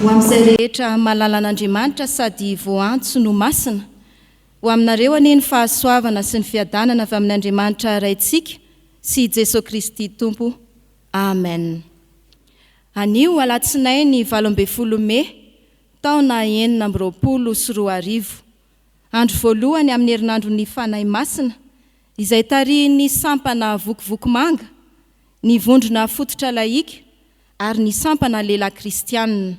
ho amin'izay rehetra malala an'Andriamanitra sady voantso no masina, ho aminareo anie ny fahasoavana sy ny fiadanana avy amin'ny Andriamanitra raintsika sy Jesosy Kristy Tompo. Amen. Anio alatsinainy 12 Mey, taona 1924, andro voalohany amin'ny herinandro ny fanahy masina, izay tarihin'ny sampana vokovoko manga, ny vondrona fototra laika ary ny sampana lehilahy kristianina.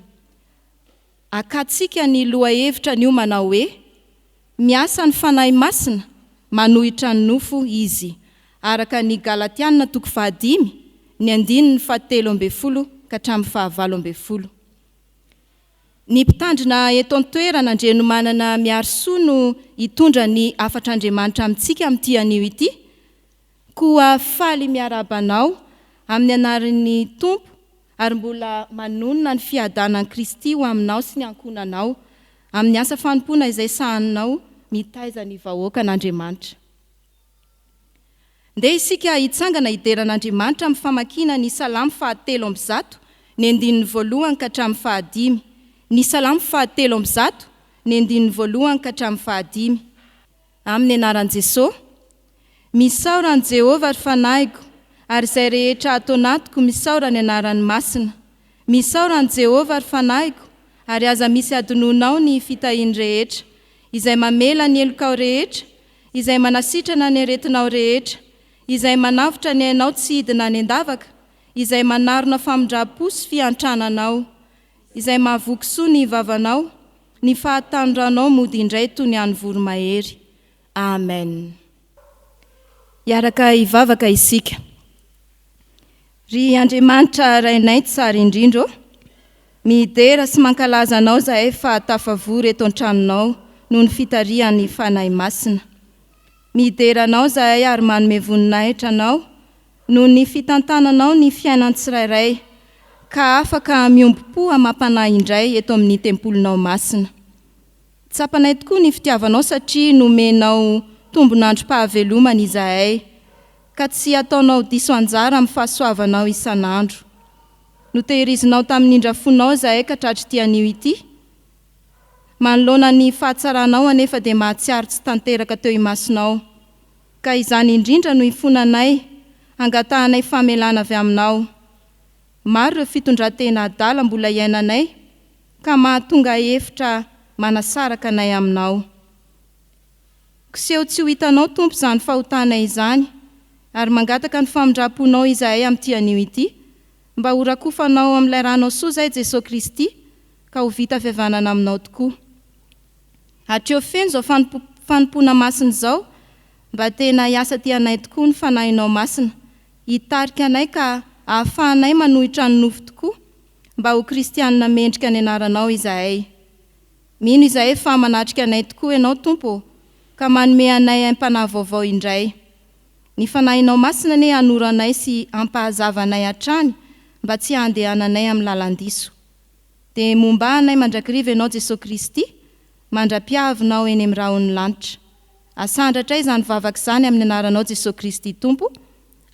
Akatsika ny lohahevitra ny manao hoe miasa ny fanahy masina, manohitra ny nofo izy, araka ny Galatiana 5:5, ny 17 ka hatramin'ny 19. Ny mpitandrina eto an-toerana andreno manana miarisoa no hitondra ny afatr'Andriamanitra amintsika amin'ity anio ity, koa faly miarabanao amin'ny anaran'ny Tompo ary mbola manonona ny fiadanan'i Kristy ho aminao sy ny ankonanao amin'ny asa fanompoana izay sahaninao mitaiza ny vahoaka an'Andriamanitra. Ndeha isika hitsangana hideran'Andriamanitra amin'ny famakiana ny Salamo 7:1, ny 1 ka hatramin'ny 5. Ny Salamo 7:1, ny 1 ka hatramin'ny 5. Amin'ny anaran'i Jesosy. Misaora an'i Jehovah ary fanahiko, ary izay rehetra atao anatiko misaora ny anarany masina. Misaora an'i Jehovah ary fanahiko, ary aza misy adononao ny fitahiany rehetra, izay mamela ny elokao rehetra, izay manasitrana ny aretinao rehetra, izay manavotra ny ainao tsy hidina ny andavaka, izay manarona famindram-po sy fiantrananao, izay mahavokisoa ny vavanao, ny fahatandranao mody indray toy ny an'ny voromahery. Amen. Iaraka hivavaka isika. Ry Andriamanitra rainay tsara indrindro, midera sy mankalaza anao zahay fa tafavory eto an-tranonao noho ny fitarihan'ny fanahy masina. Midera anao zahay ary manome voninahitra anao noho ny fitantananao ny fiainany tsirairay, ka afaka miombo-po amam-panahy indray eto amin'ny tempolinao masina. Tsapanay tokoa ny fitiavanao satria nomenao tombon'androm-pahavelomana izahay, ka tsy ataonao diso anjara amin'ny fahasoavanao isan'andro. Notehirizinao tamin'ny indrafonao zahay ka hatratra ity anio ity. Manoloana ny fahatsaranao anefa dia mahatsiaro tsy tanteraka teo imasonao, ka izany indrindra no ifonanay, angatahanay famelana avy aminao. Maro ireo fitondran-tena adala mbola iainanay, ka mahatonga hevitra manasaraka anay aminao. Kiseho tsy ho hitanao Tompo izany fahotanay izany, ary mangataka ny famindram-ponao izahay amin'ity anio ity, mba ho rakofanao amin'ilay ranao soa izay Jesosy Kristy, ka ho vita fihavanana aminao tokoa. Hatreo feno izao fanompoana masina izao, mba tena hiasa ty anay tokoa ny fanahinao masina, hitarika anay ka ahafahanay manohitra ny nofo tokoa, mba ho kristianina mendrika ny anaranao izahay. Mino izahay fa manatrika anay tokoa ianao Tompo, ka manome anay aim-panahy vaovao indray. Ny fanahinao masina ne hanoranay sy ampahazavanay hatrany, mba tsy handehananay amin'ny lalan-diso. Dia momba anay mandrakiriva ianao Jesosy Kristy, mandra-piavinao eny amin'ny rahon'ny lanitra. Asandratra izany vavaka izany amin'ny anaranao Jesosy Kristy Tompo.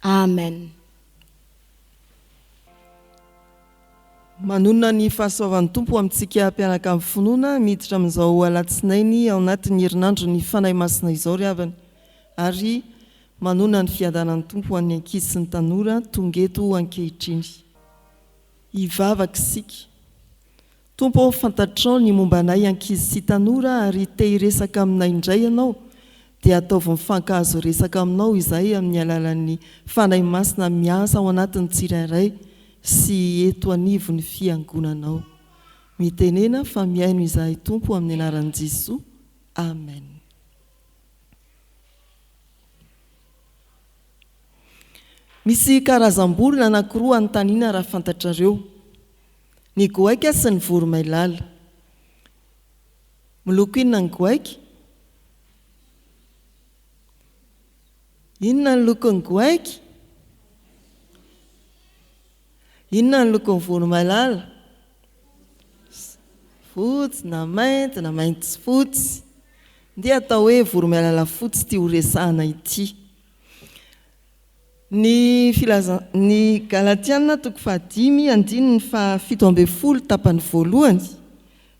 Amen. Manonona ny fahasoavan'ny Tompo amintsika mpianaka amin'ny finoana miditra amin'izao alatsinainy ao anatin'ny herinandro ny fanahy masina izao ry havany, ary manonona ny fiadanan'ny Tompo an'ny ankizy sy ny tanora tonga eto ankehitriny. Hivavaka isika. Tompo, fantatrao ny momba anay ankizy sy tanora ary te hiresaka aminay indray ianao, dia ataovy mifankahazo resaka aminao izahay amin'ny alalan'ny fanahy masina miasa ao anatin'ny tsirairay sy eto anivo ny fiangonanao. Mitenena fa miaino izahay Tompo amin'ny anaran'i Jesosy. Amen. Misy karazam-borona anankiroa anontaniana raha fantatrareo, ny goaika sy ny voromailala. Miloko inona ny goaika? Inona ny lokon'ny goaika? Inona ny lokon'ny voromailala? Fotsy na mainty sy fotsy. Dia atao hoe voromailala fotsy ity ho resahana ity. Ny Galatiana toko 5 andininy 17 tapany voalohany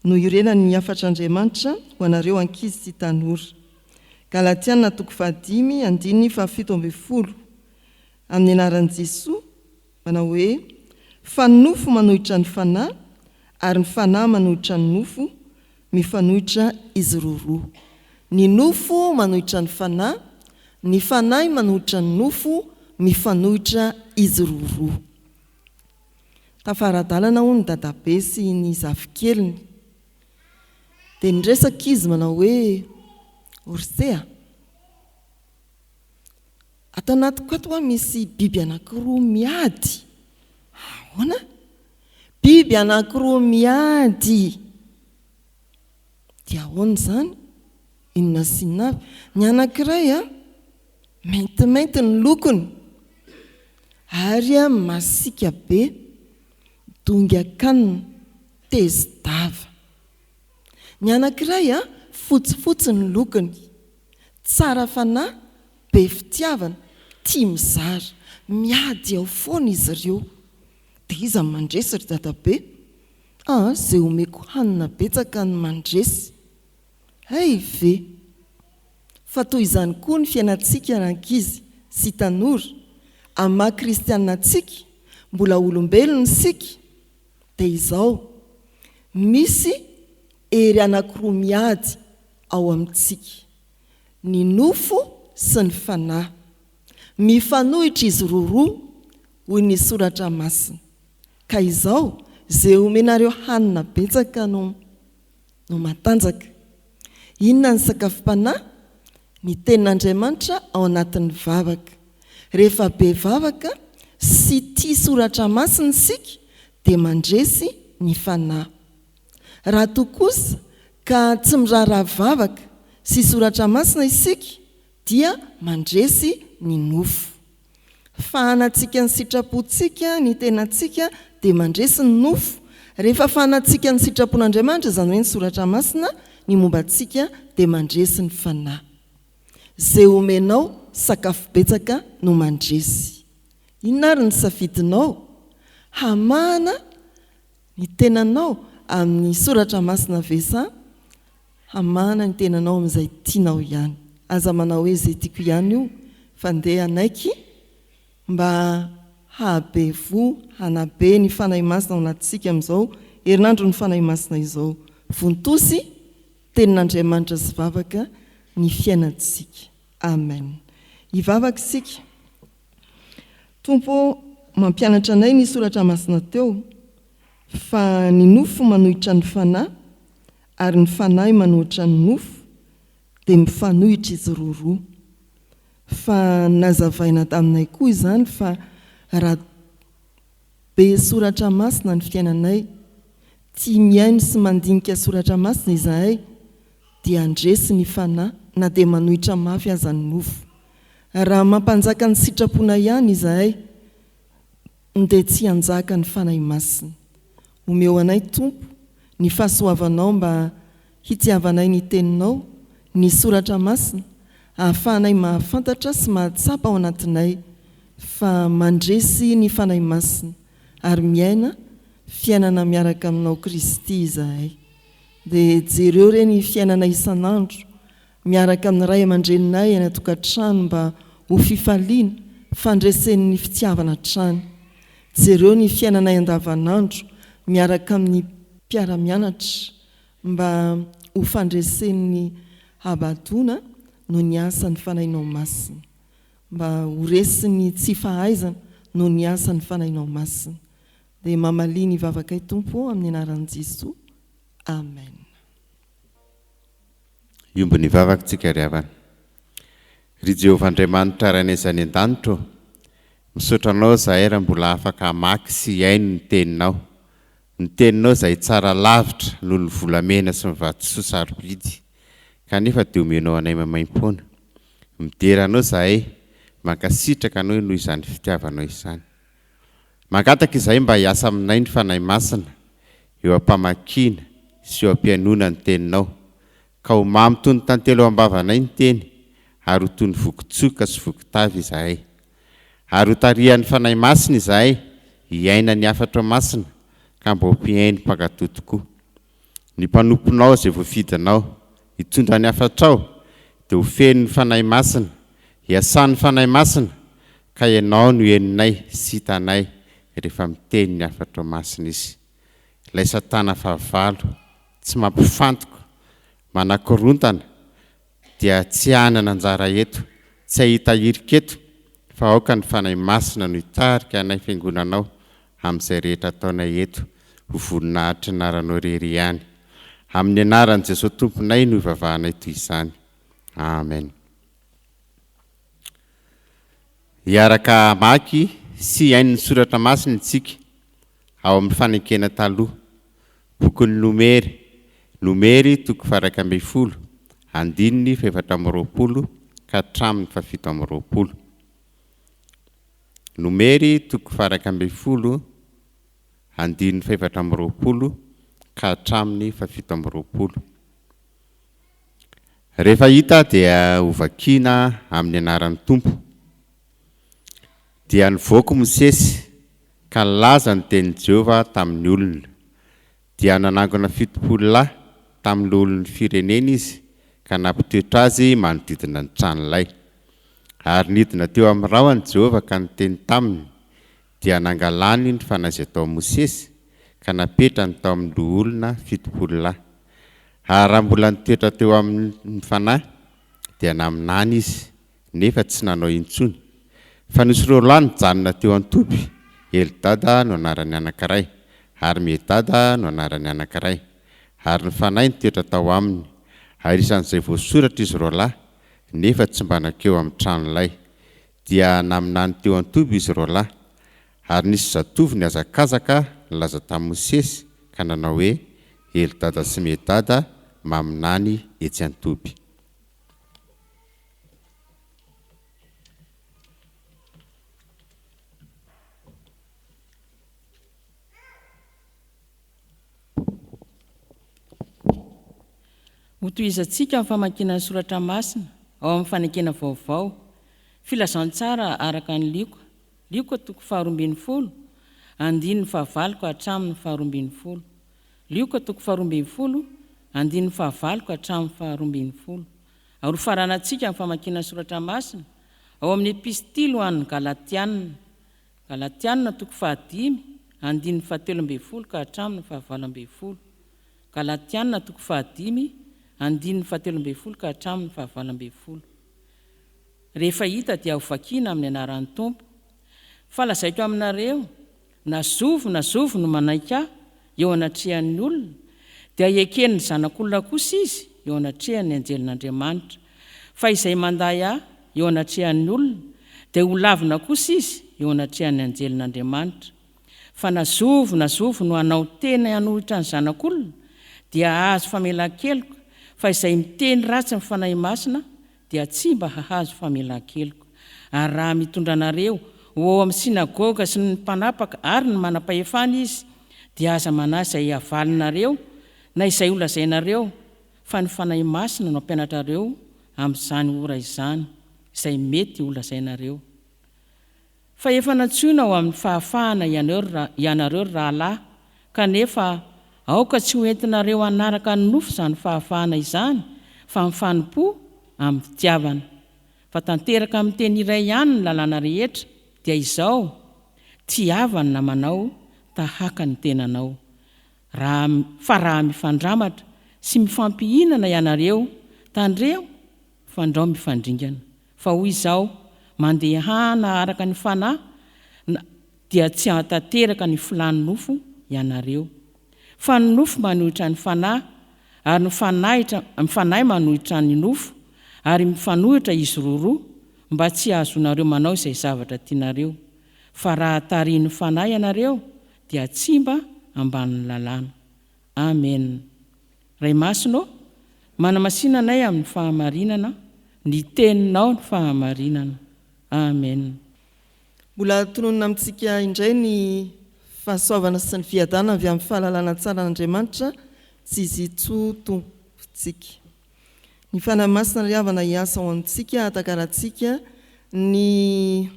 no irena ny afatr'Andriamanitra ho anareo ankizy sy tanora. Galatiana toko 5 andininy 17 amin'ny anaran'i Jesosy manao hoe fa ny nofo manohitra ny fanahy ary ny fanahy manohitra ny nofo mifanohitra izy roa. Ny nofo manohitra ny fanahy manohitra ny nofo mifanohitra izy roa. Tafaradalana ho ny dadabe sy ny zafikeliny dia nyresaka izy manao hoe orsea ato anatiko ato misy biby anankiroa miady. Ahoana? Biby anankiroa miady dia ahoana zany? Inona sy inona avy? Ny anankiray maintimainty ny lokony ary masika be, donga kanina, tezi-dava. Ny anankiray fotsifotsy ny lokony, tsara fanahy, be fitiavana, tia mizara, miady ao foana izy ireo. Dia iza mandresy ry dadabe? Zay omeko hanina betsaka ny mandresy. Hay ve? Fa toy izany koa ny fiainantsika ankizy sy tanora, amin'ny maha kristianina antsika, mbola olombelona isika, dia izao misy ery anankiroa miady ao amintsika, ny nofo sy ny fanahy, mifanohitra izy roa hoy ny soratra masina. Ka izao zay omenareo hanina betsaka no matanjaka. Inona ny sakafom-panahy? Ny tenin'Andriamanitra ao anatin'ny vavaka. Rehefa be vavaka sy tia soratra masina isika dia mandresy ny fanahy. Raha toa kosa ka tsy miraharaha vavaka sy soratra masina isika dia mandresy ny nofo. Fahanantsika ny sitrapontsika ny tenantsika dia mandresy ny nofo. Rehefa fahanantsika ny sitrapon'Andriamanitra izany hoe ny soratra masina ny mombantsika dia mandresy ny fanahy. Zay omenao sakafo betsaka no mandresy. Inona ary ny safidinao? Hamahana ny tenanao amin'ny soratra masina ve sa hamahana ny tenanao amin'izay tianao ihany? Aza manao hoe izay tiako ihany io, fandeha anaiky mba hahabe vo, hanabe ny fanahy masina ao anatintsika amin'izao herinandro ny fanahy masina izao. Vontosy tenin'Andriamanitra sy vavaka ny fiainantsika. Amen. Hivavaka isika. Tompo mampianatra anay ny soratra masina teo fa ny nofo manohitra ny fanahy ary ny fanahy manohitra ny nofo dia mifanohitra izy roa. Fa nazavaina taminay koa izany fa raha be soratra masina ny fiainanay, tia miaino sy mandinika soratra masina izahay, dia andresy ny fanahy na dia manohitra mafy aza ny nofo. Raha mampanjaka ny sitrapona ihany izahay dia tsy hanjaka ny fanahy masina. Omeo anay Tompo ny fahasoavanao mba hitiavanay ny teninao, ny soratra masina, ahafahanay mahafantatra sy mahatsapa ao anatinay fa mandresy ny fanahy masina ary miaina fiainana miaraka aminao Kristy izahay. Dia jereo reny fiainana isanandro miaraka amin'ny ray aman-dreninay any atokantrano mba ho fifaliana fandresen'ny fitiavana trano. Jereo ny fiainanay andavanandro miaraka amin'ny mpiara-mianatra mba ho fandresen'ny habadona no ny asan'ny fanahinao masina, mba ho resin'ny tsy fahaizana no ny asan'ny fanahinao masina. Dia mamalia ny vavakay Tompo amin'ny anaran'i Jesosy. Amen. Iomby ny vavakantsika ry havana. Ry Jehovah Andriamanitra ranezany an-danitro, misaotra anao zahay raha mbola afaka hamaky sy hiaino ny teninao. Ny teninao izay tsara lavitra noho ny volamena sy mivatosoa sarobidy, kanefa dia omenao anay mamaim-pona. Mideranao zahay, mankasitraka anao noho izany fitiavanao izany. Mangataka izahay mba hiasa aminay ny fanahy masina, eo ampamakiana sy eo ampianona ny teninao, ka ho mamy toy ny tantelo ambavanay ny teny, ary ho toy ny vokitsoka sy vokitavy izahay. ary hotarihan'ny fanahy masina izahay hiaina ny afatra masina ka mba hompiainy mpakatoa tokoa. Ny mpanomponao izay voafidinao hitondra ny afatrao dia ho feno ny fanahy masina, hiasan'ny fanahy masina ka ianao no heninay sy hitanay rehefa miteny ny afatra masina izy. Ilay satana fahavalo tsy mampifantoka, manakorontana dia tsy hanana anjara eto, tsy ahitahirika eto, fa aoka ny fanahy masina no hitarika anay fiangonanao amin'izay rehetra ataonay eto ho voninahitry ny anaranao irery ihany. Amin'ny anaran'i Jesosy tomponay no ivavahanay toy izany. Amen. Hiaraka maky sy hainy ny soratra masina isika ao amin'ny fanenkena taloha, bokin'ny Nomery toko 120, andininy 720 ka hatramin'ny 720. Nomery toko 120, andininy 720 ka hatramin'ny 720. Rehefa hita dia hovakiana amin'ny anaran'ny Tompo. Dia nivoaka Mosesy ka nilaza ny tenin'i Jehovah tamin'ny olona. Dia nanangona 70 lahy tamin'ny olon'ny firenena izy ka nampitoetra azy manodidina ny tranolay. Ary nidina teo amin'ny rahony Jehovah ka niteny taminy, dia nangalany ny fanahy izay tao Mosesy ka napetrany tao amin'ny olona 70 lahy. Ary raha mbola nitoetra teo amin'ny fanahy dia naminany izy, nefa tsy nanao intsony. Fa nisy roa lahy nijanona teo an-topy, Elidada no anarany anankiray, ary Medada no anarany anankiray. Ary ny fanahy nitoetra tao aminy, ary isan'izay voasoratra izy roa lahy, nefa tsy mba nakeo amin'ny tranolay. Dia naminany teo an-topy izy roa lahy. Ary nisy zatovo ny azakazaka nilaza tamin'i Mosesy ka nanao hoe Elidada sy Medada maminany etsy an-topy. Ho tohizantsika amin'ny famakiana ny soratra masina ao amin'ny fanekena vaovao, filazantsara araka ny Lioka toko 220, andininy 19 ka hatramin'ny 20. Lioka toko 220, andininy 19 ka hatramin'ny 20. Ary faranantsika amin'ny famakiana ny soratra masina ao amin'ny epistily ho an'ny Galatiana toko 5, andininy 17 ka hatramin'ny 19. Galatiana toko 5, andininy 17 ka hatramin'ny 19. Rehefa hita dia hovakiana amin'ny anaran'ny Tompo. Falazaiko aminareo, na zovo no manaika eo anatrehan'ny olona, dia ekeny ny zanak'olona kosa izy eo anatrehan'ny anjelin'Andriamanitra. Fa izay manday eo anatrehan'ny olona, dia ho lavina kosa izy eo anatrehan'ny anjelin'Andriamanitra. Fa na zovo no hanao tena hanohitra ny zanak'olona, dia ahazo famelan-keloka. Fa izay miteny ratsy ny fanahy masina dia tsy mba hahazo famelan-keloka. Ary raha mitondra anareo ho amin'ny sinagoga sy ny mpanapaka ary ny manam-pahefana izy, dia aza manahy izay havalinareo na izay holazainareo, fa ny fanahy masina no ampianatrareo amin'izany ora izany izay mety holazainareo. Fa efa natsoina ho amin'ny fahafahana ianareo rahalahy, kanefa aoka tsy hoentinareo anaraka ny nofo izany fahafahana izany, fa mifanompo amin'ny fitiavana. Fa tanteraka amin'ny teny iray ihany ny lalàna rehetra, dia izao: tiavana na manao tahaka ny tenanao. Fa raha mifandramatra sy mifampihinana ianareo, tandreo fandrao mifandringana. Fa hoy izao: mandehana araka ny fanahy, dia tsy hatanteraka ny filany nofo ianareo. Fa ny nofo manohitra ny fanahy, ary ny fanahy manohitra ny nofo, ary mifanohitra izy roa, mba tsy ahazonareo manao izay zavatra tianareo. Fa raha tarihin'ny fanahy ianareo, dia tsy mba ambanin'ny lalàna. Amen. Ray masino, manamasinanay amin'ny fahamarinana, ny teninao ny fahamarinana. Amen. Mbola tononona amintsika indray ny fahasoavana sy ny fiadana avy amin'ny fahalalana tsara n'Andriamanitra, tsy izy tompontsika. Ny fanahy masina ry havana hiasa ao amintsika, hatakarantsika ny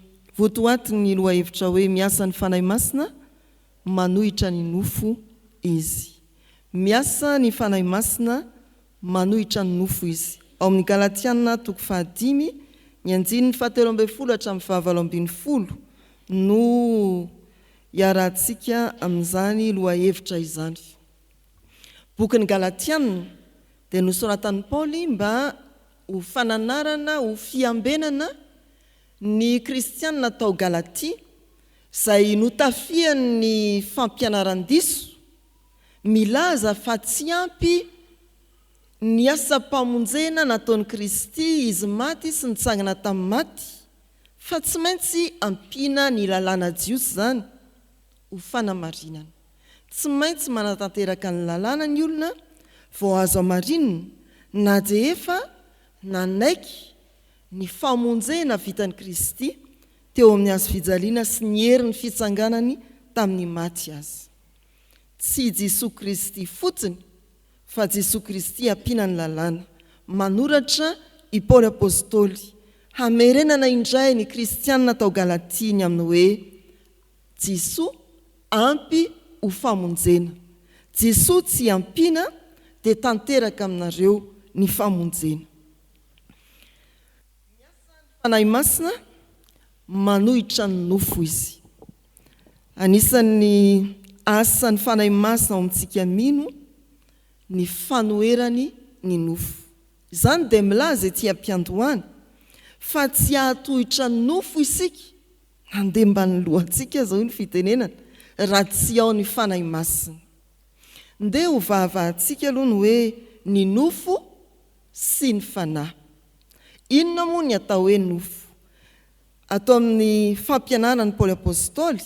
votoaty ny loha hevitra hoe miasa ny fanahy masina manohitra ny nofo izy. Miasa ny fanahy masina manohitra ny nofo izy. Ao amin'ny Galatiana 5 ny 17 hatramin'ny 17 no iarahantsika amin'izany loha hevitra izany. Bokin'ny Galatiana dia nosoratan'i Paoly mba ho fananarana, ho fiambenana ny kristianina tao Galatia izay notafian'ny fampianaran-diso milaza fa tsy ampy ny asa-pamonjena nataon'i Kristy izy maty sy nitsangana tamin'ny maty, fa tsy maintsy ampiana ny lalàna jiosy zany ho fanamarinana. Tsy maintsy manatanteraka ny lalàna ny olona vao azo amarinina na dia efa nanaiky ny famonjena vitan'i Kristy teo amin'ny azo fijaliana sy ny herin'ny fitsanganany tamin'ny maty azy. Tsy Jesosy Kristy fotsiny fa Jesosy Kristy ampiana ny lalàna. Manoratra i Paoly apôstôly hamerenana indray ny kristianina tao Galatia ny amin'ny hoe Jesosy ampy ho famonjena. Jesosy tsy ampiana dia tanteraka aminareo ny famonjena. Fanahy masina manohitra ny nofo izy. Anisan'ny asan'ny fanahy masina ao amintsika mino ny fanoherany ny nofo. Izany dia milaza ety am-piandohany fa tsy ahatohitra ny nofo isika handeha mba ny lohantsika zao ny fitenenana raha tsy ao ny fanahy masina. Ndeha ho vavahantsika aloha ny hoe ny nofo sy ny fanahy. Inona moa ny atao hoe nofo? Atao amin'ny fampianarany Paoly apôstôly,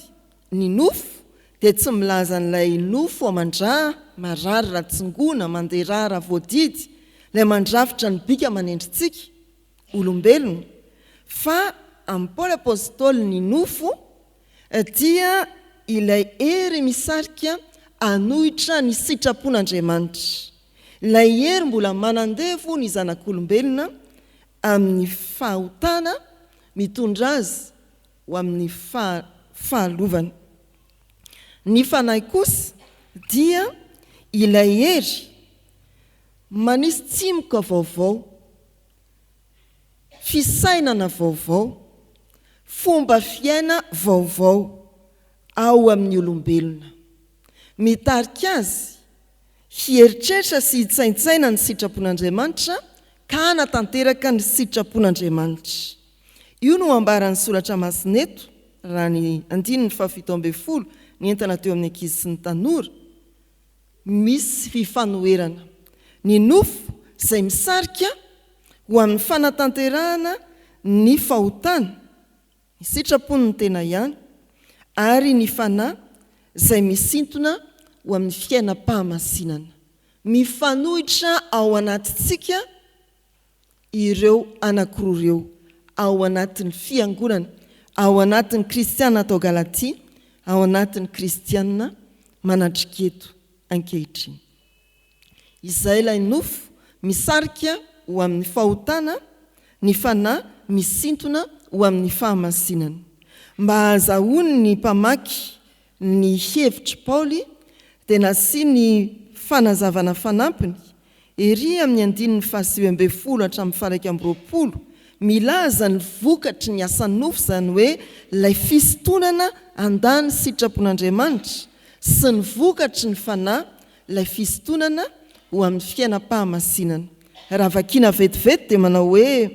ny nofo dia tsy milaza n'ilay nofo amandraha marary ratsingona mandeha rara voadidy ilay mandrafitra ny bika manendritsika olombelona, fa amin'ny Paoly apôstôly ny nofo dia ilay hery misarika anohitra ny sitrapon'Andriamanitra. Ilay hery mbola manandevo ny zanak'olombelona amin'ny fahotana mitondra azy ho amin'ny fahalovana. Ny fanahy kosa dia ilay hery manisy tsimoka vaovao, fisainana vaovao, fomba fiaina vaovao ao amin'ny olombelona. Mitarika azy hieritreritra sy hitsaintsaina ny sitrapon'Andriamanitra ka hanatanteraka ny sitrapon'Andriamanitra. Io no ambaran'ny soratra masineto raha ny 7:10 ny entana teo amin'ny ankizy sy ny tanora. Misy fifanoherana ny nofo izay misarika ho amin'ny fanatanterahana ny fahotana, ny sitrapon'ny tena ihany, ary ny fanahy izay misintona ho amin'ny fiainam-pahamasinana. Mifanohitra ao anatintsika ireo anankiroa ireo, ao anatin'ny fiangonana, ao anatin'ny kristianina tao Galatia, ao anatin'ny kristianina manatriketo ankehitriny. Izay ilay nofo misarika ho amin'ny fahotana, ny fanahy misintona ho amin'ny fahamasinana. Mba azahoany ny mpamaky ny hevitry Paoly dia nasia ny fanazavana fanampiny ery amin'ny 9:20 hatramin'ny 1:20 milaza ny vokatry ny asan'ny nofo, izany hoe ilay fisontonana andany sitrapon'Andriamanitra, sy ny vokatry ny fanahy ilay fisontonana ho amin'ny fiainam-pahamasinana. Raha vakiana vetivety dia manao hoe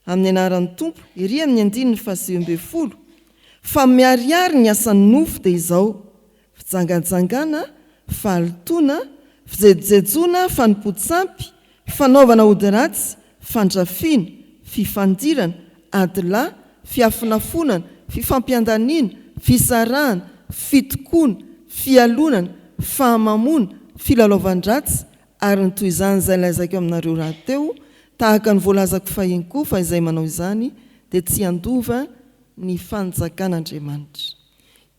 amin'ny anaran'ny tompo ery amin'ny 9:20 fa miariary ny asan'ny nofo dia izao: fijangajangana, fahalitoana, fijejojejoana, fanimpotsampy, fanaovana ody ratsy, fandrafiana, fifandirana, adilahy, fiafinafonana, fifampiandaniana, fisarahana, fitokoana, fialonana, fahamamona, filalaovan-dratsy, ary ny toy izany izay lazaiko aminareo raha teo, tahaka ny voalazako fahiny koa fa izay manao izany dia tsy andova ny fanjakan'Andriamanitra.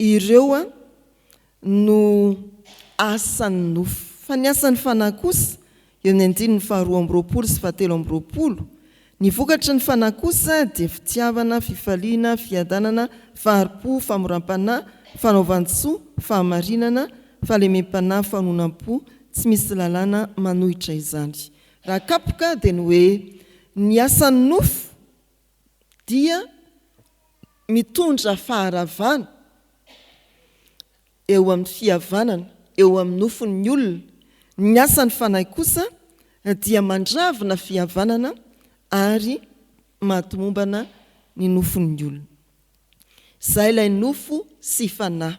Ireo no asan'ny nofo. Fa ny asan'ny fanahy kosa eo amin'ny 2:20 sy 7:20 Ny vokatry ny fanahy kosa dia fitiavana, fifaliana, fiadanana, faharipo, famoram-panahy, fanaovan-tsoa, fahamarinana, fahalemem-panahy, fanonam-po, tsy misy lalàna manohitra izany. Raha kapoka dia ny hoe ny asan'ny nofo dia mitondra faharavana eo amin'ny fihavanana, eo amin'ny nofon'ny olona. Ny asan'ny fanahy kosa dia mandravina fihavanana ary mahatomombana ny nofon'ny olona. Izay ilay nofo sy fanahy.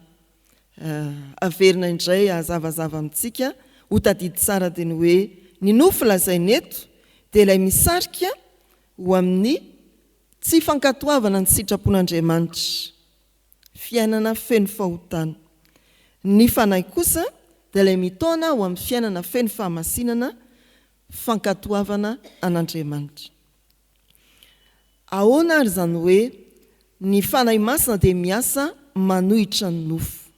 Averina indray azavazava amintsika ho tadidy tsara dia ny hoe ny nofo lazainy eto dia ilay misarika ho amin'ny tsy fankatoavana ny sitrapon'Andriamanitra, fiainana feno fahotana. Ny fanahy kosa dia ilay mitaona ho amin'ny fiainana feno fahamasinana, fankatoavana an'Andriamanitra. Ahoana ary zany hoe ny fanahy masina dia miasa manohitra ny nofo.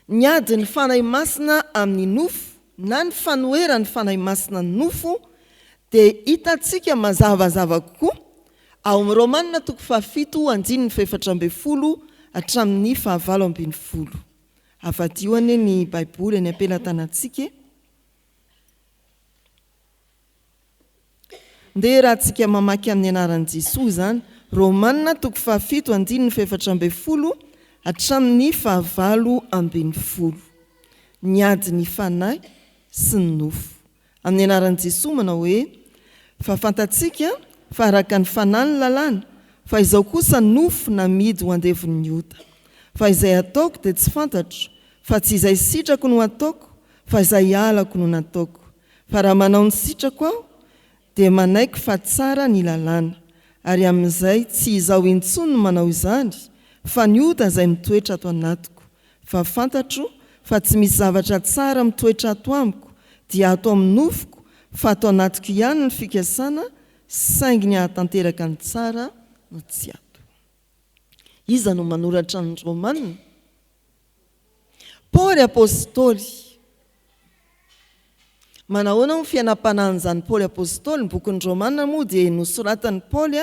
Ny adiny fanahy masina amin'ny nofo na ny fanoherany fanahy masina ny nofo dia hitantsika mazavazava kokoa ao amin'ny Romanina 7:7 hatramin'ny 9:20. Avadio anie ny Baiboly ny ampelantanantsika. Ndeha raha tsika mamaky amin'ny anaran'i Jesosy zany, Romanina 7:7 hatramin'ny 9:20. Ny adiny fanahy sy ny nofo. Amin'ny anaran'i Jesosy manao hoe fa fantatsika fa araka ny fanahy ny lalàna, fa izao kosa nofo namidy ho andevon'ny ota. Fa izay ataoko dia tsy fantatro, fa tsy izay sitrako no ataoko, fa izay alako no nataoko. Fa raha manao ny sitrako aho dia manaiky fa tsara ny lalàna, ary amin'izay tsy izaho intsony no manao izany, fa ny ota izay mitoetra ato anatiko. Fa fantatro fa tsy misy zavatra tsara mitoetra ato amiko dia ato amin'ny nofoko, fa ato anatiko ihany ny fikasana, saingy ny hahatanteraka ny tsara no tsy ato. Iza no manoratra ny Romanina? Paoly apôstôly. Manahoana ny fiainam-panahin'izany Paoly apôstôly? Ny bokin'ny Romanina moa dia nosoratan'ny Paoly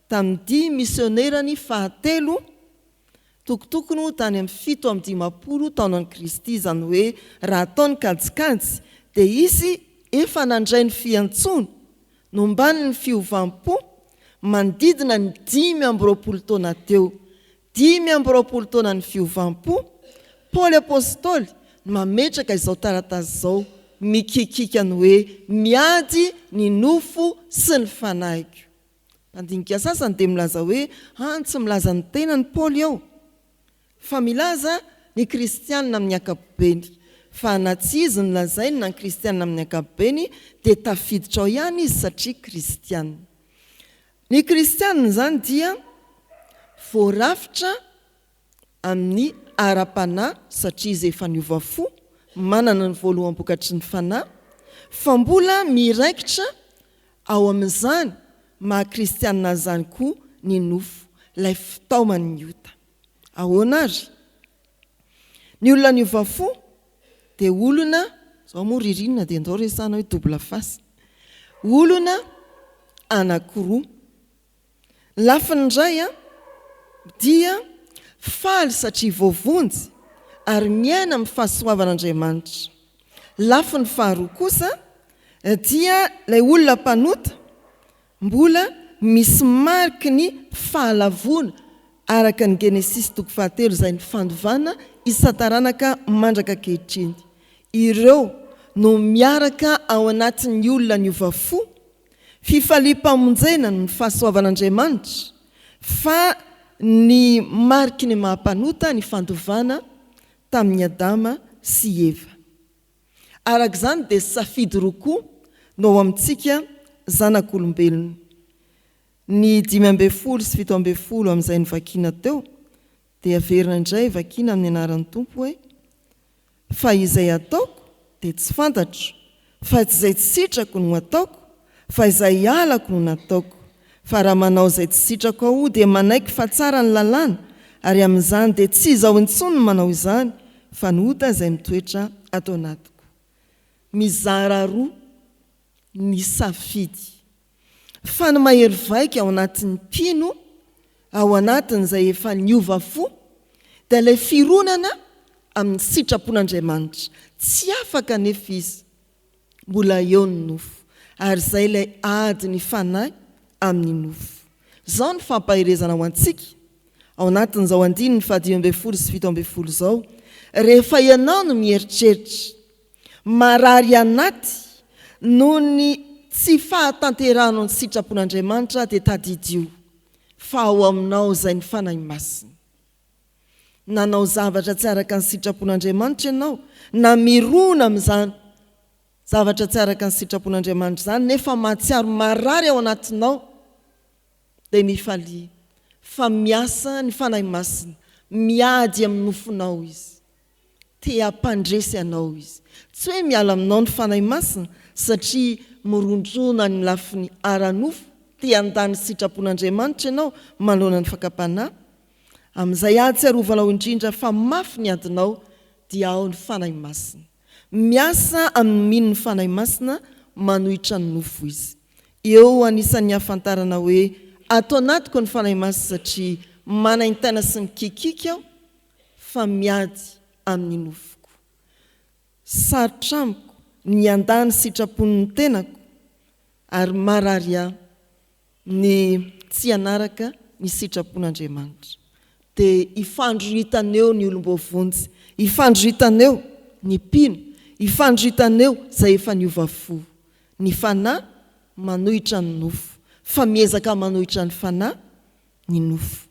tamin'ny 10 misionerany 7 tokotokony tany amin'ny 7:50 taonan'i Kristy. Izany hoe raha ataony kajikajy dia izy efa nandray ny fiantsoana nombany ny fiovam-po manodidina ny 5:20 taona teo. 5:20 taona ny fiovam-po, Paoly apôstôly mametraka izao taratasy izao, mikikika ny hoe miady ny nofo sy ny fanahiko. Mandinika sasany dia milaza hoe tsy milaza ny tenany Paoly ao, fa milaza ny kristianina amin'ny ankapobeny. Fa na tsy izy ny lazainy na ny kristianina amin'ny ankapobeny dia tafiditra ao ihany izy satria kristianina. Ny kristianina zany dia voarafitra amin'ny ara-panahy satria izy efa niova fo, manana ny voalohany vokatry ny fanahy, fa mbola miraikitra ao amin'izany maha-kristianina zany koa ny nofo, ilay fitaoman'ny ota. Ahoana ary? Ny olona niova fo dia olona, zao moa ririnina dia andao resana hoe double face, olona anankiroa. Lafiny iray dia faly satria voavonjy ary miaina amin'ny fahasoavan'Andriamanitra. Lafiny faharoa kosa dia ilay olona mpanota mbola misy mariky ny fahalavona araka ny Genesis 3 izay ny fandovana isan-taranaka mandraka ankehitriny. Ireo no miaraka ao anatin'ny olona niova fo, fifaliam-pamonjena ny fahasoavan'Andriamanitra, fa ny mariky ny mahampanota ny fandovana tamin'ny Adama sy Eva. Araka izany dia safidy roa koa no ao amintsika zanak'olombelona. Ny 5:10 sy 7:10 amin'izay ny vakiana teo dia averina indray vakiana amin'ny anaran'ny Tompo hoe fa izay ataoko dia tsy fantatro, fa tsy izay tsy sitrako no ataoko, fa izay alako no nataoko. Fa raha manao izay tsy sitrako aho dia manaiky fa tsara ny lalàna, ary amin'izany dia tsy izaho intsony no manao izany, fa ny ota izay mitoetra ato anatiko. Mizara roa ny safidy. fa ny mahery vaika ao anatin'ny mpino ao anatin'izay efa niova fo dia ilay fironana amin'ny sitrapon'Andriamanitra tsy afaka nefa izy mbola eo ny nofo ary izay ilay ady ny fanahy amin'ny nofo. Izao ny fampahirezana ho antsika ao anatin'izao 5:17 izao, rehefa ianao no mieritreritra marary anaty noho ny tsy fahatanterahano ny sitrapon'Andriamanitra dia tadidio fa ao aminao izay ny fanahy masina. Nanao zavatra tsy araka ny sitrapon'Andriamanitra ianao na mirona amin'izany zavatra tsy araka ny sitrapon'Andriamanitra izany nefa mahatsiaro marary ao anatinao dia mifalia fa miasa ny fanahy masina, miady amin'ny nofonao izy, te hampandresy anao izy. Tsy hoe miala aminao ny fanahy masina satria mirondrona ny lafiny ara-nofo, te handany sitrapon'Andriamanitra ianao manoloana ny fakapanahy. Amin'izay ahatsiarovanao indrindra fa mafy ny adinao dia ao ny fanahy masina. Miasa amin'ny mino ny fanahy masina manohitra ny nofo izy. Eo anisan'ny hafantarana hoe atao anatiko ny fanahy masina satria manaintana sy mikikika aho fa miady amin'ny nofoko. Sarotra amiko ny andany sitrapon'ny tenako ary marary aho ny tsy hanaraka ny sitrapon'Andriamanitra. Dia ifandrohitaneo ny olom-bovonjy, ifandrohitaneo ny mpino, ifandrohitaneo izay efa niova fo. Ny fanahy manohitra ny nofo, fa miezaka manohitra ny fanahy ny nofo.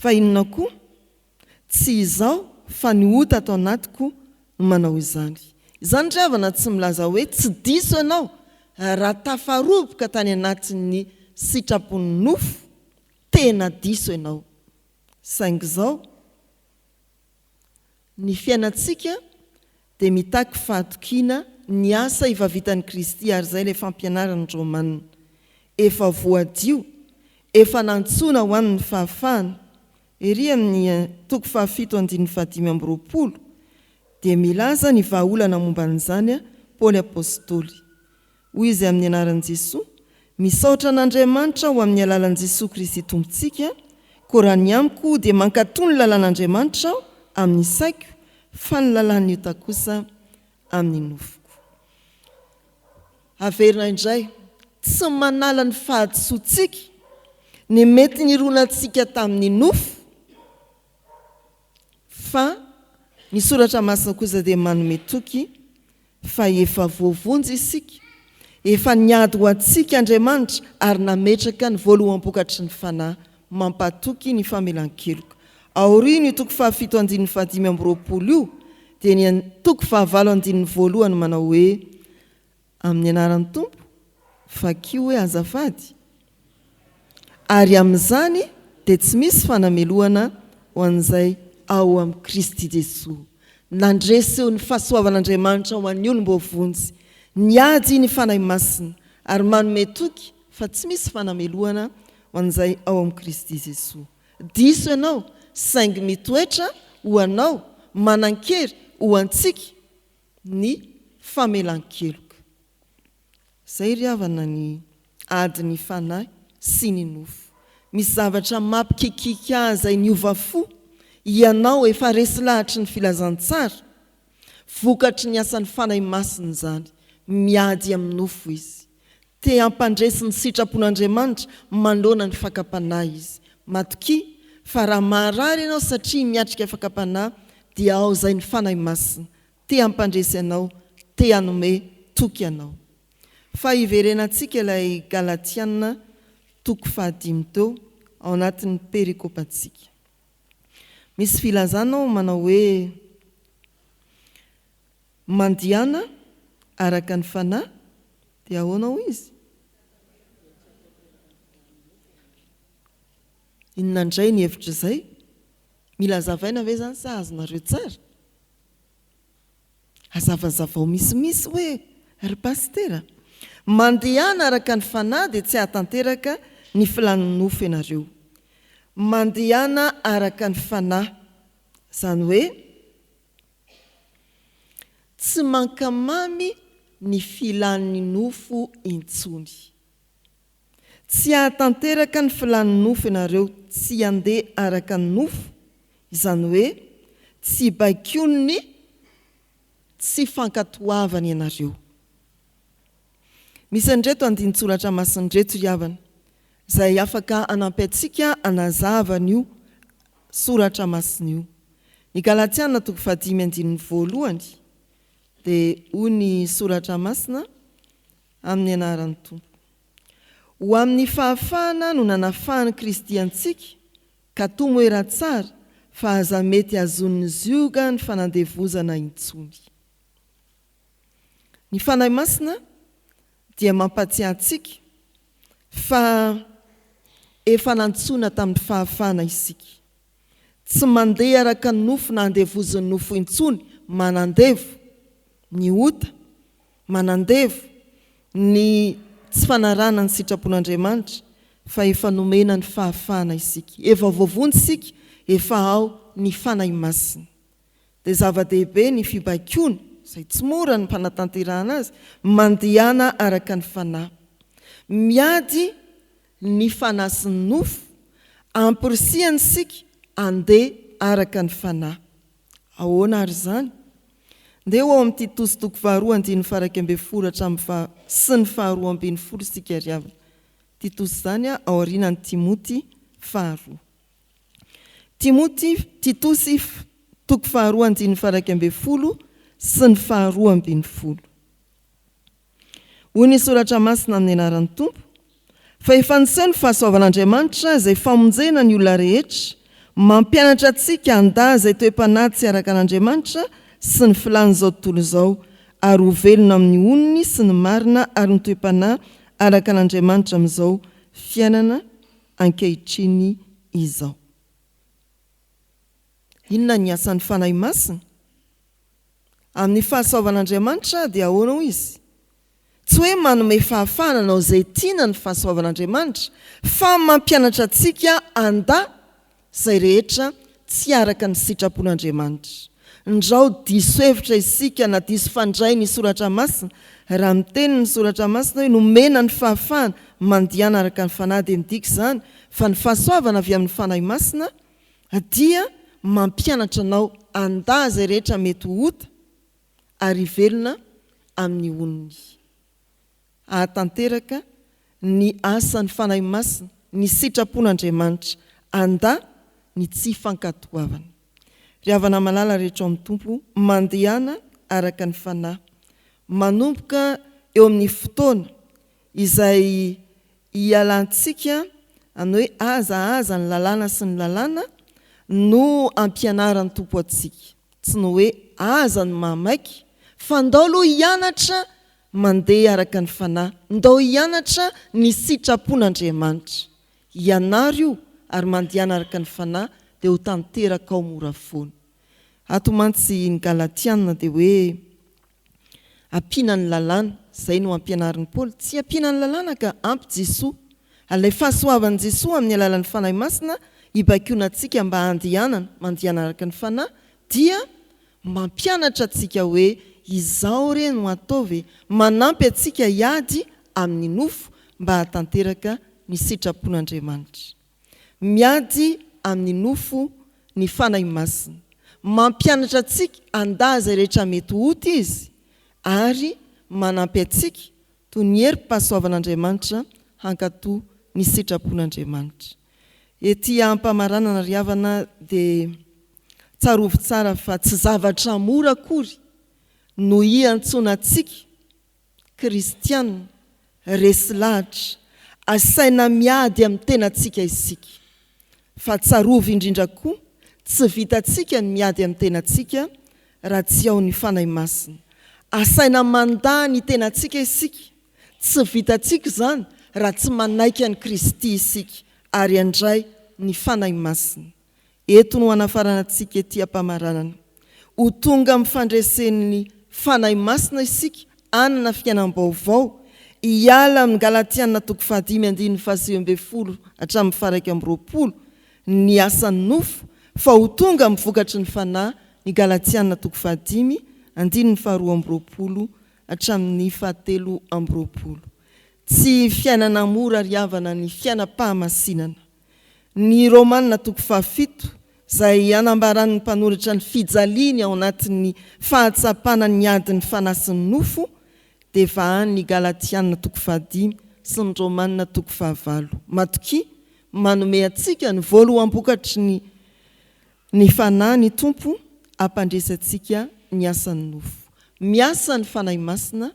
Fa inona koa? Tsy izao fa ny ota atao anatiko no manao izany. Izany ravana tsy milaza hoe tsy diso ianao raha tafaroboka tany anatin'ny sitrapon'ny nofo, tena diso ianao. Saingy izao ny fiainantsika dia mitaky fahatokiana ny asa efa vitan'i Kristy ary izay ilay fampianarany Romanina. Efa voadio, efa nantsoina ho an'ny fahafahana. Ery amin'ny 7:15 dia milaza ny vahaolana momba an'izany Paoly apôstôly. Hoy izy amin'ny anaran'i Jesosy, misaotra an'Andriamanitra ho amin'ny alalan'i Jesosy Kristy tompontsika, koa raha ny amiko dia mankatony ny lalàn'Andriamanitra aho amin'ny saiko fa ny lalàn'ny ota kosa amin'ny nofoko. Averina indray, tsy manala ny fahadisoantsika ny mety nironantsika tamin'ny nofo, fa ny soratra masina kosa dia manome toky fa efa voavonjy isika, efa niady ho antsika Andriamanitra ary nametraka ny voaloham-pokatry ny fanahy mampatoky ny famelan-keloka. Aoriana io 7:15 io dia ny 7:20 manao hoe amin'ny anaran'ny Tompo fakio hoe azafady, ary amin'izany dia tsy misy fanameloana ho an'izay ao amin'ny Kristy Jesosy. Nandresy eo ny fahasoavan'Andriamanitra ho an'ny olom-bovonjy, niady ny fanahy masina ary manome toky fa tsy misy fanameloana ho an'izay ao amin'ny Kristy Jesosy. Diso ianao saingy mitoetra ho anao manan-kery ho antsika ny famelan-keloka. Izay ry havana ny ady ny fanahy sy ny nofo. Misy zavatra mampikikika azy izay niova fo, ianao efa resy lahatry ny filazantsara, vokatry ny asan'ny fanahy masina izany, miady amin'ny nofo izy. Te hampandresy ny sitrapon'Andriamanitra manoloana ny fakapanahy izy. Matoki fa raha marary ianao satria miatrika fakapanahy dia ao izay ny fanahy masina, te hampandresy ianao, te hanome toky ianao. Fa iverenantsika ilay Galatiana 5:5 teo ao anatin'ny perikopantsika. Misy filazana ao manao hoe mandihana araka ny fanahy dia ahoana izy? Inona indray ny hevitra izay? Mila zavaina ve izany sa azonareo tsara? Azavazavao misimisy hoe ry pastera, mandehana araka ny fanahy dia tsy hahatanteraka ny filan'ny nofo ianareo. Mandehana araka ny fanahy, izany hoe tsy mankamamy ny filan'ny nofo intsony. tsy hahatanteraka ny filan'ny nofo ianareo, tsy handeha araka ny nofo, izany hoe tsy baikony tsy fankatoavana ianareo. Misy andreto andin-tsoratra masindreto ryavana izay afaka anampy antsika anazavana io soratra masina io. Ny Galatiana 5:1 dia hoy ny soratra masina amin'ny anaran'ny Tompo. Ho amin'ny fahafahana no nanafahany Kristy antsika ka toa moera tsara fa aza mety azon'ny zioga ny fanandevozana intsony. Ny fanahy masina dia mampatsiahy antsika fa efa nantsoina tamin'ny fahafahana isika. Tsy mandeha araka ny nofo na andevozon'ny nofo intsony, manandevo ny ota, manandevo ny tsy fanarana ny sitrapon'Andriamanitra, fa efa nomena ny fahafahana isika. Efa voavony isika, efa ao ny fanahy masina. Dia zava-dehibe ny fibaikona, izay tsy mora ny mpanatanterahana azy, mandehana araka ny fanahy. Miady ny fanasin'ny nofo, ampirisihany isika andeha araka ny fanahy. Ahoana ary zany? Ndeha ao amin'ny Titos 2:12 sy ny 2:12 sika riavana. Titos zany ao aorianan'ny Timoty 2. Titos 2:12 sy ny 2:12. Hoy ny soratra masina amin'ny anaran'ny Tompo. Fa efa niseho ny fahasoavan'Andriamanitra izay famonjena ny olona rehetra, mampianatra antsika handa izay toe-panahy tsy araka an'Andriamanitra sy ny filan'izao tontolo izao, ary ho velona amin'ny onony sy ny marina ary ny toe-panahy araka an'Andriamanitra amin'izao fiainana ankehitriny izao. Inona ny asan'ny fanahy masina? Amin'ny fahasoavan'Andriamanitra dia ahoana ho izy? Tsy hoe manome fahafahana anao izay tiana ny fahasoavan'Andriamanitra, fa mampianatra antsika handa izay rehetra tsy araka ny sitrapon'Andriamanitra. Ndrao diso hevitra isika na diso fandray ny soratra masina, raha miteny ny soratra masina hoe nomena ny fahafahana mandihana araka ny fanahy, dia midika izany fa ny fahasoavana avy amin'ny fanahy masina dia mampianatra anao handa izay rehetra mety ho ota ary velona amin'ny onony. Ahatanteraka ny asan'ny fanahy masina, ny sitrapon'Andriamanitra, handa ny tsy fankatoavana. Riavana malala rehetra amin'ny Tompo, mandehana araka ny fanahy, manomboka eo amin'ny fotoana izay ialantsika amin'ny hoe aza ny lalàna sy ny lalàna no ampianaran'ny Tompo antsika. Tsy no hoe aza ny mamaiky, fa ndao aloha hianatra mandeha araka ny fanahy, ndao hianatra ny sitrapon'Andriamanitra. Ianara io ary mandehana araka ny fanahy dia ho tanteraka ao mora foana. Ato mantsy ny Galatiana dia hoe ampiana ny lalàna, izay no ampianarin'ny Paoly. Tsy ampiana ny lalàna ka ampy Jesoa. Ilay fahasoavan'i Jesoa amin'ny alalan'ny fanahy masina hibaikona antsika mba handehanana, mandehana araka ny fanahy, dia mampianatra antsika hoe izao re no ataovy, manampy antsika hiady amin'ny nofo mba hatanteraka ny sitrapon'Andriamanitra. Miady amin'ny nofo ny fanahy masina, mampianatra antsika handa izay rehetra mety ho ota izy, ary manampy antsika toy ny herim-pahasoavan'Andriamanitra hankatoa ny sitrapon'Andriamanitra. Ety ampamaranana riavana dia tsarovy tsara fa tsy zavatra mora akory no hiantsona antsika kristianina resy lahatra, asaina miady amin'ny tenantsika isika. Fa tsarovy indrindra koa tsy vitantsika ny miady amin'ny tenantsika raha tsy ao ny fanahy masina. Asaina manda ny tenantsika isika, tsy vitantsika izany raha tsy manaiky an'i Kristy isika ary andray ny fanahy masina. Eto no hanafarana antsika ety ampamaranana. Ho tonga amin'ny fandresen'ny fanahy masina isika, anana fiainam-baovao, hiala amin'ny Galatiana 5:17 hatramin'ny 2:20 ny asan'ny nofo, fa ho tonga amin'ny vokatry ny fanahy, ny Galatiana 5:2 hatramin'ny 7:20. tsy fiainana mora ary havana ny fiainam-pahamasinana. Ny Romanina 7 izay anambaran'ny mpanoratra ny fijaliany ao anatin'ny fahatsapana ny adiny fanasin'ny nofo, dia vahan'ny Galatiana 5 sy ny Romanina 5. Matoki manome atsika ny voaloham-bokatry ny fanahy ny tompo ampandresantsika ny asan'ny nofo. Miasa ny fanahy masina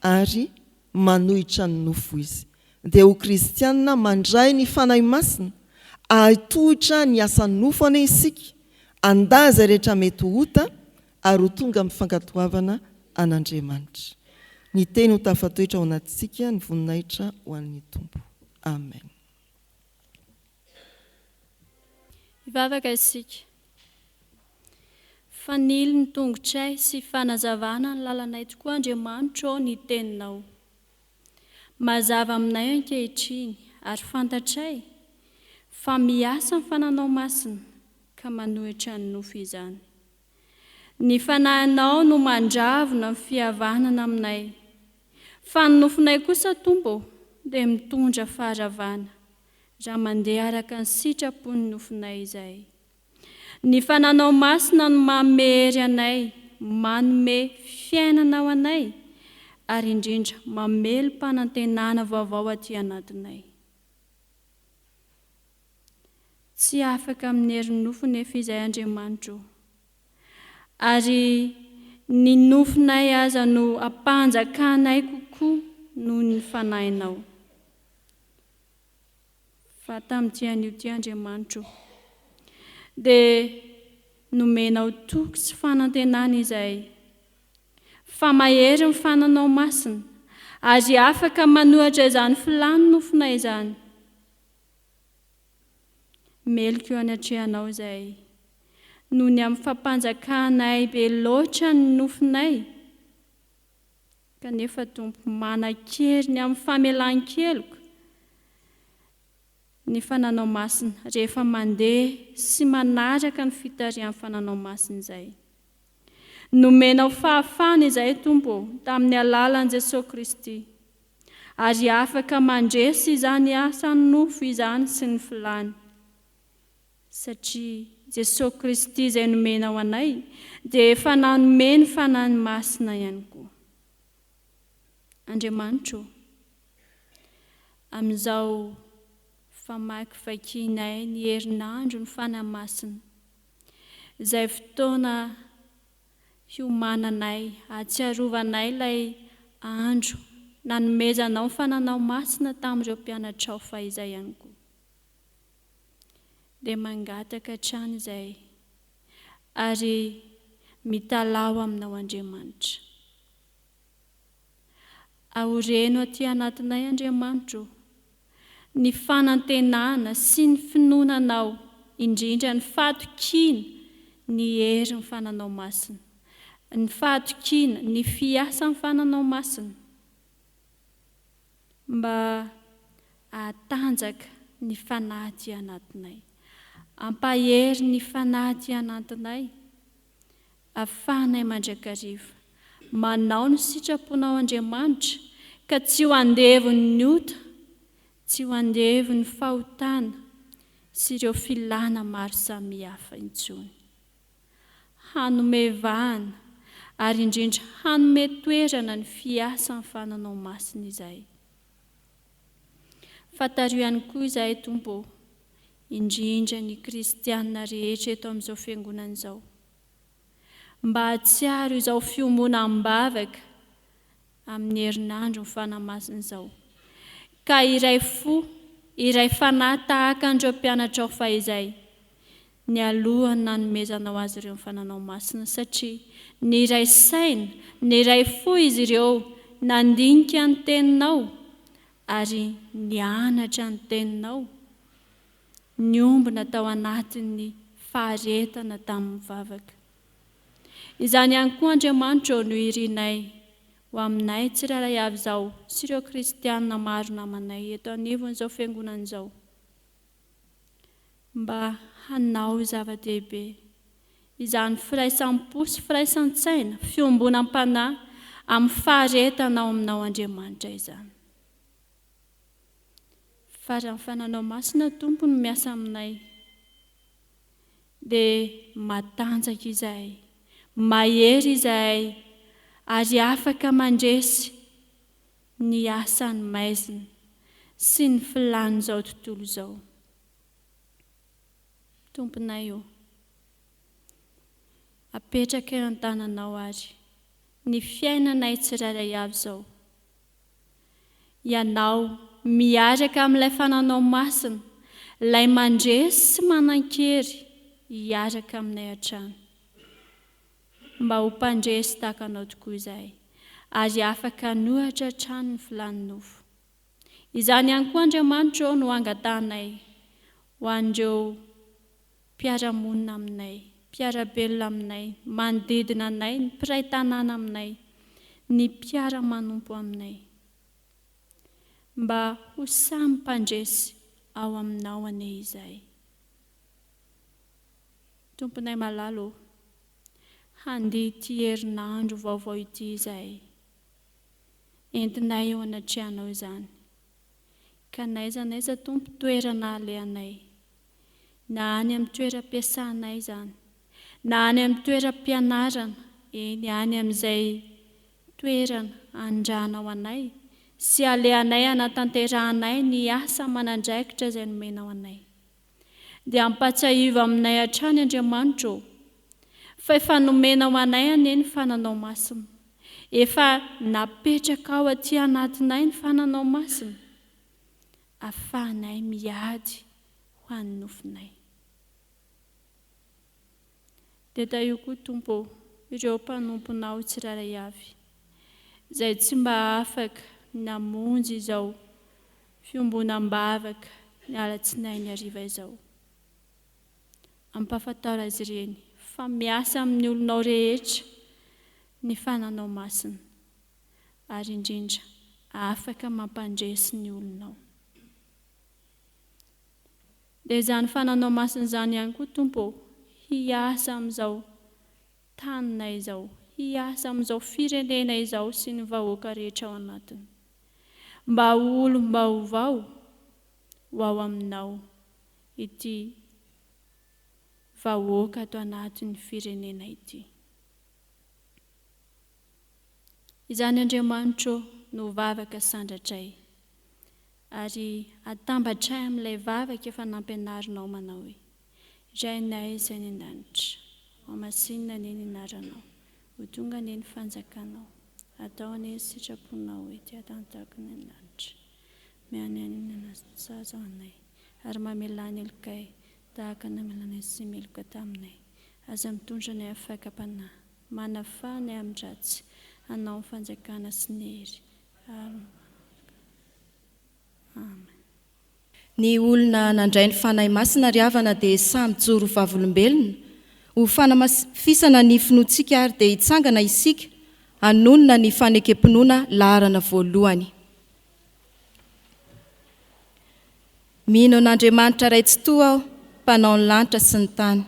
ary manohitra ny nofo izy. Dia ho kristianina mandray ny fanahy masina, ahitohitra ny asan'ny nofo ane isika, andaza rehetra mety ho ota ary ho tonga amin'ny fankatoavana an'Andriamanitra. Ny teny ho tafatoetra ao anatintsika, ny voninahitra ho an'ny tompo. Amen. Ivavaka isika. Fanily ny tongotray sy fanazavana ny lalanay tokoa Andriamanitra ny teninao. Mazava aminay ankehitriny ary fantatray fa miasa ny fananao masina ka manohitra ny nofo izany. Ny fanahinao no mandravona ny fihavanana aminay, fa ny nofonay kosa tompo dia mitondra faharavana raha mandeha araka ny sitrapony nofonay izay. Ny fananao masina no manome hery anay, manome fiainana ao anay, ary indrindra mamelo-panantenana vaovao aty anatinay. Tsy afaka amin'ny herin'ny nofo nefa izay Andriamanitra, ary ny nofonay aza no ampanjakanay kokoa noho ny fanahinao. Fa tamin'ity anio ty Andriamanitra, dia nomenao toky sy fanantenana izay, fa mahery ny fananao masina, ary afaka manohatra izany filany nofonay izany. Meloko eo anatrehanao izay, noho ny amin'ny fampanjakanay be loatra ny nofonay, kanefa tompo manan-kery ny amin'ny famelan-keloko ny fananao masina rehefa mandeha sy manaraka ny fitarian'ny fananao masina izay. Nomenao fahafana izay tompo tamin'ny alalan'i Jesosy Kristy, ary afaka mandresy izany asan'ny nofo izany sy ny filany. Satria Jesosy Kristy izay nomenao anay dia efa nanome ny fanahy masina ihany koa. Andriamanitra, amin'izao famakivakinay ny herinandro ny fanahy masina, izay fotoana hiomananay, ahatsiarovanay ilay andro nanomezanao ny fananao masina tamin'ireo mpianatrao fahizay ihany koa. Dia mangataka hatrany izay, ary mitalao aminao Andriamanitra. Ahoreno aty anatinay Andriamanitra ny fanantenana sy ny finoananao, indrindra ny fahatokiana ny hery ny fananao masina, ny fahatokiana ny fiasa ny fananao masina, mba ahatanjaka ny fanahy aty anatinay, ampahery ny fanahy aty anatinay, ahafahanay mandrakariva manao ny sitraponao Andriamanitra, ka tsy ho andevony ny ota, tsy ho andevony ny fahotana sy ireo filana maro samihafa intsony. Hanome vahana ary indrindra hanome toerana ny fiasa ny fananao masina izay. Fatario ihany koa izay tompo, indrindra ny kristianina rehetra eto amin'izao fiangonana izao, mba hatsiaro izao fiomonam-bavaka amin'ny herinandro ny fanahy masina izao, ka iray fo, iray fanahy tahaka an'ireo mpianatra ao fahizay, ny alohany nanomezanao azy ireo ny fananao masina, satria ny iray saina, ny iray fo izy ireo nandinika ny teninao, ary nianatra ny teninao, niombona tao anatin'ny faharetana tamin'ny mivavaka. Izany ihany koa Andriamanitra no irinay ho aminay tsiraray avy izao sy ireo kristianina maro namanay eto anivon'izao fiangonana izao, mba hanao zava-dehibe izany firaisaam-po sy firaisan-tsaina, fiombonam-panahy amin'ny faharetanao aminao Andriamanitra izany. fa raha ny fananao masina tompo no miasa aminay dia matanjaka izahay, mahery izahay ary afaka mandresy ny asany maizina sy ny filan'izao tontolo izao. Tomponay io, apetraka eo an-tananao ary ny fiainanay tsirairay avy izao. Ianao miaraka amin'ilay fananao masina, ilay mandresy sy manan-kery hiaraka aminay hatrany. Mba ho mpandresy tahaka anao tokoa izahay ary afaka nohatra hatrany ny filany nofo. Izany ihany koa Andriamanitra no angatanay ho an'ireo mpiara-monina aminay, mpiara-belona aminay, manodidina anay, ny mpiray tanàna aminay, ny mpiara-manompo aminay. Mba ho samy mpandresy ao aminao anie izahay. Tomponay malalo, handeha ity herinandro vaovao ity izahay. Entinay eo anatrehanao izany. Ka naiza tompo toerana alehanay, na any amin'ny toeram-piasanay izany, na any amin'ny toeram-pianarana, eny any amin'izay toerana andranao anay sy alehanay anatanteranay ny asa manandraikitra izay nomenao anay. Dia ampatsiahiva aminay hatrany Andriamanitra, fa efa nomenao anay anie ny fananao masina, efa napetraka ao aty anatinay ny fananao masina, afahanay miady ho an'ny nofinay. Dia io koa Tompo, ireo mpanomponao tsirairay avy, izay tsy mba afaka namonjy izao fiombonam-bavaka ny alatsinainy hariva izao. Ampahafantarina azy ireny fa miasa amin'ny olonao rehetra ny fananao masina, ary indrindra afaka mampandresy ny olonao. Dia izany fananao masina izany ihany koa Tompo, hiasa amin'izao taninay izao, hiasa amin'izao firenena izao sy ny vahoaka rehetra ao anatiny. Mba olom-baovao ho ao aminao ity vahoaka ato anatin'ny firenena ity. Izany Andriamanitra no vavaka sandratray, ary atambatray amin'ilay vavaka efa nampianarinao manao hoe: Rainay izay ny an-danitra, masinina anie ny anaranao, ho tonga anie ny fanjakanao, atao anie ny sitraponao ety an-tantaka ny an-danitra. Miany any nasaza anay, ary mamelany elokay tahaka namelanay sy meloka taminay. Aza mitondra ny afaka-panahy, manafany amin'ny ratsy, hanao ny fanjakana sy ny hery. Amen. Ny olona nandray ny fanahy masina ry havana dia samy joro vavolombelona, ho fanamafisana ny finoantsika ary dia hitsangana isika hanonona ny fanekem-pinoana laharana voalohany. Mino an'Andriamanitra ray tsy toa aho, mpanao ny lanitra sy ny tany.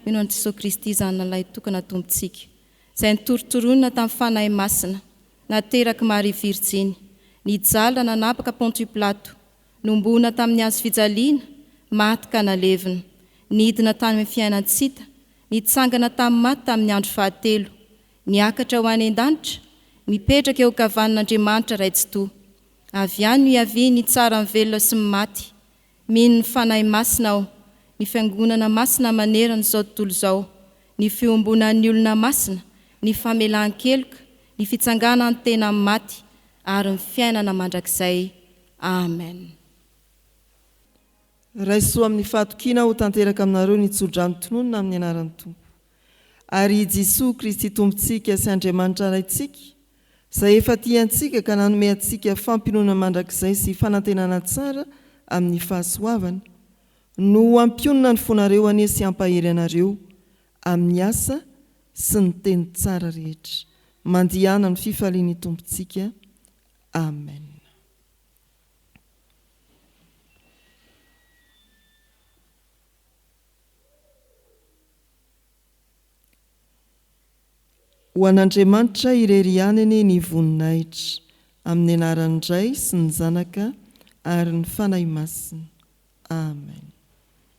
Mino an'i Jesosy Kristy zanan'ilay tokana tompontsika, izay nitorotoronina tamin'ny fanahy masina, nateraka Maria Virjiny, nijala nanapaka Pontius Pilato, nombona tamin'ny hazo fijaliana, maty ka nalevina, nidina tany amin'ny fiainantsita, nitsangana tamin'ny maty tamin'ny andro fahatelo, niakatra ho any an-danitra, mipetraka eo ankavanan'Andriamanitra ray tsy toa. Avy any no hiavy ny tsara ny velona sy ny maty. Mino ny fanahy masina aho, ny fiangonana masina manerana izao tontolo izao, ny fiombonan'ny olona masina, ny famelan-keloka, ny fitsangana ny tena amin'ny maty, ary ny fiainana mandrakizay. Amen. Raisoa amin'ny fatokiana ho tanteraka aminareo ny tsodrano tononona amin'ny anaran'ny Tompo. Ary Jesosy Kristy tompontsika sy Andriamanitra raintsika, izay efa tiantsika ka nanome antsika fampinoana mandrakizay sy fanantenana tsara amin'ny fahasoavana, no ampionona ny fonareo anie sy ampahery anareo amin'ny asa sy ny teny tsara rehetra. Mandihana ny fifalian'ny tompontsika. Amen. Ho an'Andriamanitra irery anany ny voninahitra, amin'ny anaran'ny Ray sy ny Zanaka ary ny fanahy masina. Amen.